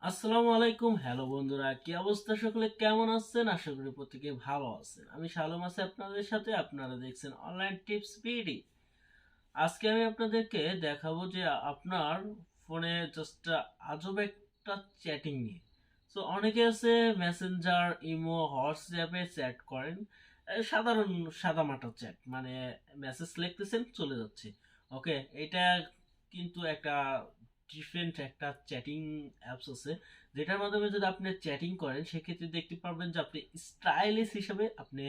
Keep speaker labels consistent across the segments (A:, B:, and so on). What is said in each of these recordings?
A: আসসালামু আলাইকুম। হ্যালো বন্ধুরা, কি অবস্থা? সকলে কেমন আছেন? আশা করি প্রত্যেকে ভালো আছেন। আমি শালম আছি আপনাদের সাথে। আপনারা দেখছেন অনলাইন টিপস বিডি। আজকে আমি আপনাদেরকে দেখাবো যে আপনার ফোনে জাস্ট আজব একটা চ্যাটিং নিয়ে। সো অনেকে আছে মেসেঞ্জার, ইমো, হোয়াটসঅ্যাপে চ্যাট করেন। সাধারণ সাদামাটা চ্যাট, মানে মেসেজ লিখতেছেন চলে যাচ্ছে। ওকে, এটা কিন্তু একটা ডিফারেন্ট একটা চ্যাটিং অ্যাপস আছে, যেটার মাধ্যমে যদি আপনি চ্যাটিং করেন সেক্ষেত্রে দেখতে পারবেন যে আপনি স্টাইলিশ হিসাবে আপনি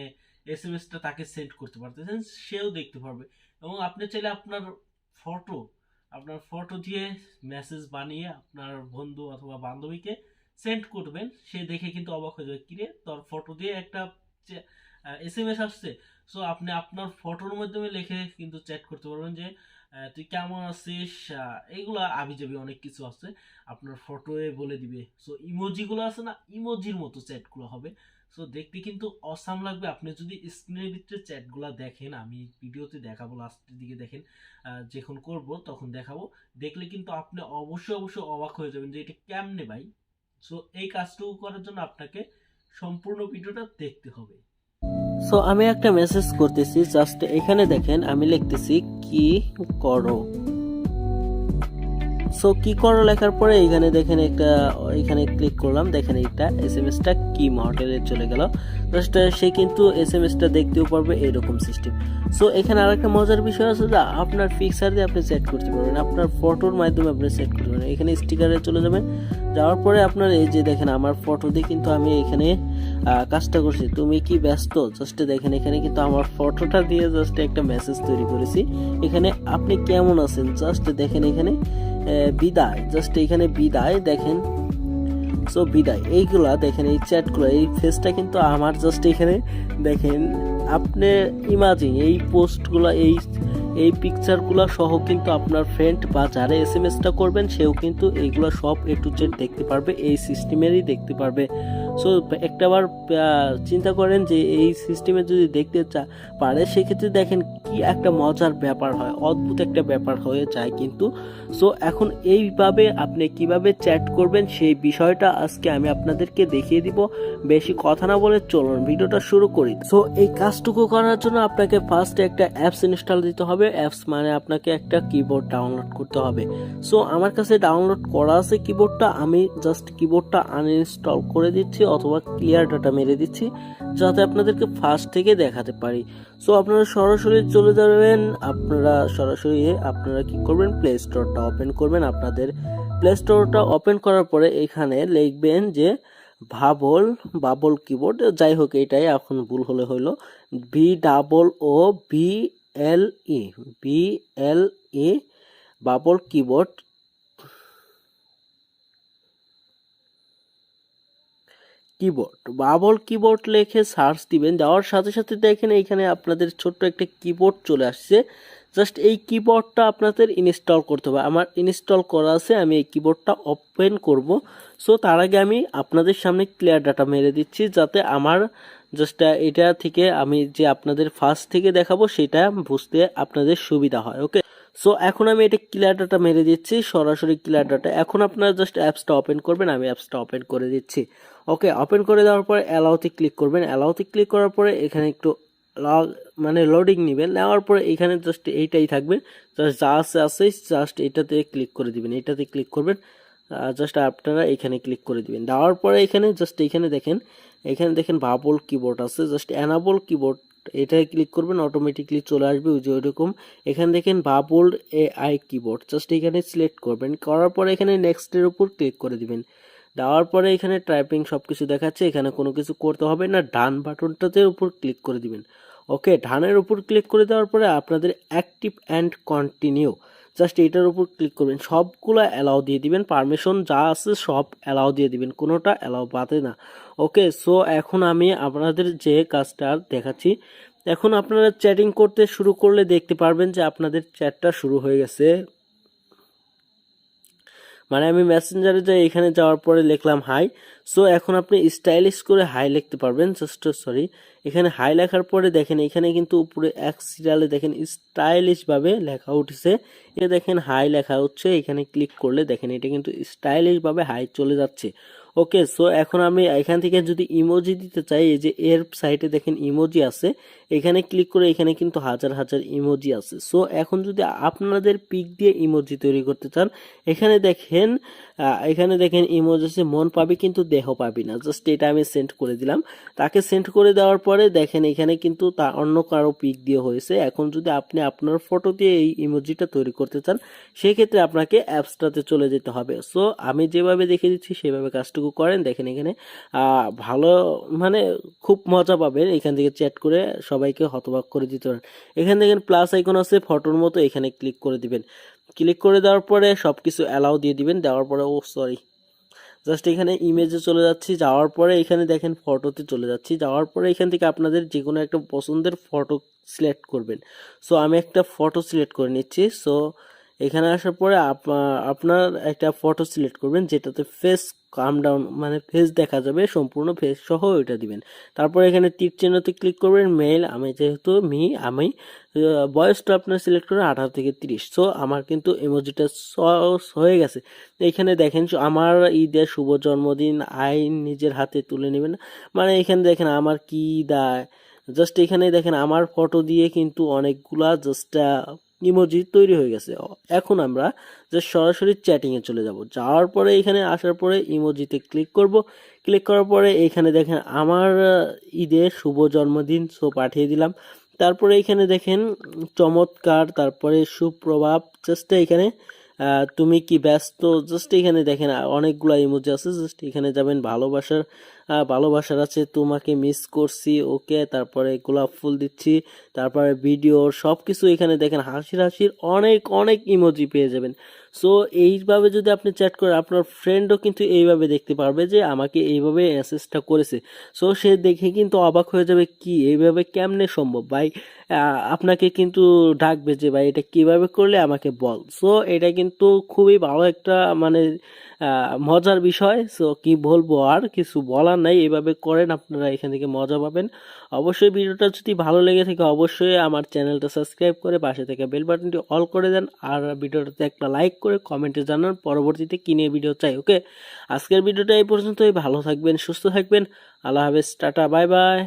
A: এসএমএসটা তাকে সেন্ড করতে পারতেছেন, সেও দেখতে পারবে। এবং আপনি চাইলে ফটো আপনার ফটো দিয়ে মেসেজ বানিয়ে আপনার বন্ধু অথবা বান্ধবীকে সেন্ড করবেন, সে দেখে কিন্তু অবাক হয়ে যাবে, কিরে তোর ফটো দিয়ে একটা এসএমএস আসছে। সো আপনি আপনার ফটোর মাধ্যমে লিখে কিন্তু চ্যাট করতে পারবেন যে তুই কেমন আছিস। এইগুলা আবিজাবি অনেক কিছু আছে, আপনার ফটোয়ে বলে দিবে। সো ইমোজিগুলো আছে না, ইমোজির মতো চ্যাটগুলো হবে। সো দেখতে কিন্তু অসাম লাগবে। আপনি যদি স্ক্রিনের ভিতরে চ্যাটগুলো দেখেন, আমি ভিডিওতে দেখাবো, লাস্টের দিকে দেখেন, যখন করব তখন দেখাবো। দেখলে কিন্তু আপনি অবশ্যই অবশ্যই অবাক হয়ে যাবেন যে এটা কেমনে ভাই। সো এই কাজটুকু করার জন্য আপনাকে সম্পূর্ণ ভিডিওটা দেখতে হবে।
B: সো আমি একটা মেসেজ করতেছি, জাস্ট এখানে দেখেন আমি লিখতেছি কি করো। সো কি করো লেখার পরে এখানে দেখেন একটা, এখানে ক্লিক করলাম, দেখেন এটা এসএমএসটা কি মডেলে চলে গেল। জাস্ট সে কিন্তু এসএমএসটা দেখতেও পারবে, এরকম সিস্টেম। সো এখানে আরেকটা মজার বিষয় আছে যে আপনার পিকচার দিয়ে আপনি সেট করতে পারবেন, আপনার ফটোর মাধ্যমে আপনি সেট করতে পারবেন। এখানে স্টিকারে চলে যাবেন, যাওয়ার পরে আপনার এই যে দেখেন আমার ফটো দিয়ে কিন্তু আমি এখানে কাজটা করছি। তুমি কি ব্যস্ত, জাস্ট দেখেন এখানে কিন্তু আমার ফটোটা দিয়ে জাস্ট একটা মেসেজ তৈরি করেছি। এখানে আপনি কেমন আছেন, জাস্ট দেখেন এখানে বিদায়, জাস্ট এখানে বিদায় দেখেন। সো বিদায়, এইগুলা দেখেন, এই চ্যাটগুলো, এই ফেসটা কিন্তু আমার জাস্ট এখানে দেখেন। আপনি ইমাজিন এই পোস্টগুলো, এই পিকচারগুলো সহ কিন্তু আপনার ফ্রেন্ড বা যারা এসএমএসটা করবেন সেও কিন্তু এইগুলো সব এ টু জেড দেখতে পারবে, এই সিস্টেমেরই দেখতে পারবে। সো একটাবার চিন্তা করেন যে এই সিস্টেমে যদি দেখতে পারে, সেক্ষেত্রে দেখেন কি একটা মজার ব্যাপার হয়, অদ্ভুত একটা ব্যাপার হয়ে যায় কিন্তু। সো এখন এইভাবে আপনি কিভাবে চ্যাট করবেন সেই বিষয়টা আজকে আমি আপনাদেরকে দেখিয়ে দিব। বেশি কথা না বলে চলুন ভিডিওটা শুরু করি। সো এই কাজটুকু করার জন্য আপনাকে ফার্স্ট একটা অ্যাপস ইনস্টল দিতে হবে। অ্যাপস মানে আপনাকে একটা কিবোর্ড ডাউনলোড করতে হবে। সো আমার কাছে ডাউনলোড করা আছে কিবোর্ডটা, আমি জাস্ট কিবোর্ডটা আনইনস্টল করে দিচ্ছি অথবা ক্লিয়ার ডাটা মেরে দিচ্ছি, যাতে আপনাদেরকে ফার্স্ট থেকে দেখাতে পারি। সো আপনারা সরাসরি চলে যাবেন, আপনারা কি করবেন, প্লে স্টোরটা ওপেন করবেন। আপনাদের প্লে স্টোরটা ওপেন করার পরে এখানে লিখবেন যে বাবল কিবোর্ড, যাই হোক এটাই এখন ভুল হলে হইলো, BOOBLE, BLE, bubble keyboard. Bubble keyboard লিখে সার্চ দিবেন, দেওয়ার সাথে সাথে দেখেন এখানে আপনাদের ছোট্ট একটা কিবোর্ড চলে আসছে। জাস্ট এই কিবোর্ডটা আপনাদের ইনস্টল করতে হবে। আমার ইনস্টল করা আছে, আমি এই কিবোর্ডটা ওপেন করব। সো তার আগে আমি আপনাদের সামনে ক্লিয়ার ডাটা মেরে দিচ্ছি, যাতে আমার জাস্ট এটা থেকে আমি যে আপনাদের ফার্স্ট থেকে দেখাবো সেটা বুঝতে আপনাদের সুবিধা হয়। ওকে, সো এখন আমি এটা ক্লিয়ার ডাটা মেরে দিচ্ছি, সরাসরি ক্লিয়ার ডাটা। এখন আপনারা জাস্ট অ্যাপসটা ওপেন করবেন, আমি অ্যাপসটা ওপেন করে দিচ্ছি। ওকে, ওপেন করে দেওয়ার পরে অ্যালাউতে ক্লিক করবেন। অ্যালাউতে ক্লিক করার পরে এখানে একটু মানে লোডিং নেবেন, নেওয়ার পরে এখানে জাস্ট এইটাই থাকবে, জাস্ট যা আছে জাস্ট এটাতে ক্লিক করে দিবেন, এটাতে ক্লিক করবেন। জাস্ট আপনারা এখানে ক্লিক করে দিবেন, দেওয়ার পরে এখানে জাস্ট এখানে দেখেন বাবল কিবোর্ড আছে, জাস্ট অ্যানাবল কিবোর্ড এটাই ক্লিক করবেন, অটোমেটিকলি চলে আসবে ওই যে ওইরকম। এখানে দেখেন বাবল AI কিবোর্ড, জাস্ট এখানে সিলেক্ট করবেন, করার পরে এখানে নেক্সটের উপর ক্লিক করে দিবেন। দেওয়ার পরে এখানে টাইপিং সব কিছু দেখাচ্ছে, এখানে কোনো কিছু করতে হবে না, ডান বাটনটাতে উপর ক্লিক করে দিবেন। ওকে, ডানের উপর ক্লিক করে দেওয়ার পরে আপনাদের অ্যাক্টিভ অ্যান্ড কন্টিনিউ, জাস্ট এটার উপর ক্লিক করবেন, সবগুলো অ্যালাউ দিয়ে দিবেন, পারমিশন যা আছে সব অ্যালাউ দিয়ে দিবেন, কোনোটা অ্যালাউ বাদে না। ওকে, সো এখন আমি আপনাদের যে কাজটা দেখাচ্ছি, এখন আপনারা চ্যাটিং করতে শুরু করলে দেখতে পারবেন যে আপনাদের চ্যাটটা শুরু হয়ে গেছে। মানে আমি মেসেঞ্জারে যাই, এখানে যাওয়ার পরে লিখলাম হাই। সো এখন আপনি স্টাইলিশ করে হাই লিখতে পারবেন। জাস্ট সরি, এখানে হাই লেখার পরে দেখেন এখানে কিন্তু উপরে এক সিরিয়ালে দেখেন স্টাইলিশ ভাবে লেখা উঠছে। এ দেখেন হাই লেখা হচ্ছে, এখানে ক্লিক করলে দেখেন এটা কিন্তু স্টাইলিশ ভাবে হাই চলে যাচ্ছে। ওকে, সো এখন আমি এখান থেকে যদি ইমোজি দিতে চাই, এই যে এর সাইডে দেখেন ইমোজি আছে, এখানে ক্লিক করে এখানে কিন্তু হাজার হাজার ইমোজি আছে। সো এখন যদি আপনাদের পিক দিয়ে ইমোজি তৈরি করতে চান, এখানে দেখেন ইমোজি আছে, মন পাবি কিন্তু দেহ পাবি না। জাস্ট এটা আমি সেন্ড করে দিলাম। তাকে সেন্ড করে দেওয়ার পরে দেখেন এখানে কিন্তু তা অন্য কারো পিক দিয়ে হয়েছে। এখন যদি আপনি আপনার ফটো দিয়ে এই ইমোজিটা তৈরি করতে চান, সেই ক্ষেত্রে আপনাকে অ্যাপসটাতে চলে যেতে হবে। সো আমি যেভাবে দেখে দিচ্ছি সেভাবে কাজটুকু করেন। দেখেন এখানে ভালো, মানে খুব মজা পাবেন এখান থেকে চ্যাট করে সবাইকে হতবাক করে দিতে পারেন। এখানে দেখেন প্লাস আইকন আছে ফটোর মতো, এখানে ক্লিক করে দিবেন। ক্লিক করে দেওয়ার পরে সবকিছু অ্যালাউ দিয়ে দিবেন। দেওয়ার পরে সরি, জাস্ট এখানে ইমেজে চলে যাচ্ছি, যাওয়ার পরে এখানে দেখেন ফটোতে চলে যাচ্ছি। যাওয়ার পরে এখান থেকে আপনাদের যে কোনো একটা পছন্দের ফটো সিলেক্ট করবেন। সো আমি একটা ফটো সিলেক্ট করে নিচ্ছি। সো এখানে আসার পরে আপনার একটা ফটো সিলেক্ট করবেন যেটাতে ফেস কাম ডাউন, মানে ফেস দেখা যাবে, সম্পূর্ণ ফেস সহ ওইটা দিবেন। তারপর এখানে তীর চিহ্নতে ক্লিক করবেন, মেল, আমি যেহেতু আমি বয়সটা আপনার সিলেক্ট করবেন 18 থেকে 30। সো আমার কিন্তু ইমোজিটা হয়ে গেছে। এখানে দেখেন আমার ঈদের শুভ জন্মদিন আইন নিজের হাতে তুলে নেবেন, মানে এখানে দেখেন আমার কি দায়। জাস্ট এখানে দেখেন আমার ফটো দিয়ে কিন্তু অনেকগুলা জাস্ট ইমোজি তৈরি হয়ে গেছে। এখন আমরা জাস্ট সরাসরি চ্যাটিং এ চলে যাব। যাওয়ার পরে এখানে আসার পরে ইমোজিতে ক্লিক করব। ক্লিক করার পরে এখানে দেখেন আমার ঈদের শুভ জন্মদিন, সো পাঠিয়ে দিলাম। তারপরে এখানে দেখেন চমৎকার, তারপরে সুপ্রভাত, জাস্ট এখানে তুমি কি ব্যস্ত, জাস্ট এখানে দেখেন অনেকগুলা ইমোজি আছে। জাস্ট এখানে যাবেন ভালোবাসার আছে, তোমাকে মিস করছি, ওকে, তারপরে গোলাপ ফুল দিচ্ছি, তারপরে ভিডিওর সবকিছু এখানে দেখেন হাসির হাসির অনেক অনেক ইমোজি পেয়ে যাবেন। সো এইভাবে যদি আপনি চ্যাট করেন, আপনার ফ্রেন্ডও কিন্তু এইভাবে দেখতে পারবে যে আমাকে এইভাবে মেসেজটা করেছে। সো সে দেখে কিন্তু অবাক হয়ে যাবে, কি এইভাবে কেমনে সম্ভব ভাই। আপনাকে কিন্তু ডাকবে যে ভাই এটা কিভাবে করলে আমাকে বল। সো এটা কিন্তু খুবই ভালো একটা, মানে মজার বিষয়। সো কি বলবো, আর কিছু বলার নাই, এভাবে করেন আপনারা, এখান থেকে মজা পাবেন। অবশ্যই ভিডিওটা যদি ভালো লেগে থাকে অবশ্যই আমার চ্যানেলটা সাবস্ক্রাইব করে পাশে থেকে বেল বাটনটি অল করে দেন, আর ভিডিওটাতে একটা লাইক করে কমেন্টে জানান পরবর্তীতে কি নিয়ে ভিডিও চাই। ওকে, আজকের ভিডিওটা এই পর্যন্তই। ভালো থাকবেন, সুস্থ থাকবেন, আল্লাহ হাফেজ, টাটা, বাই বাই।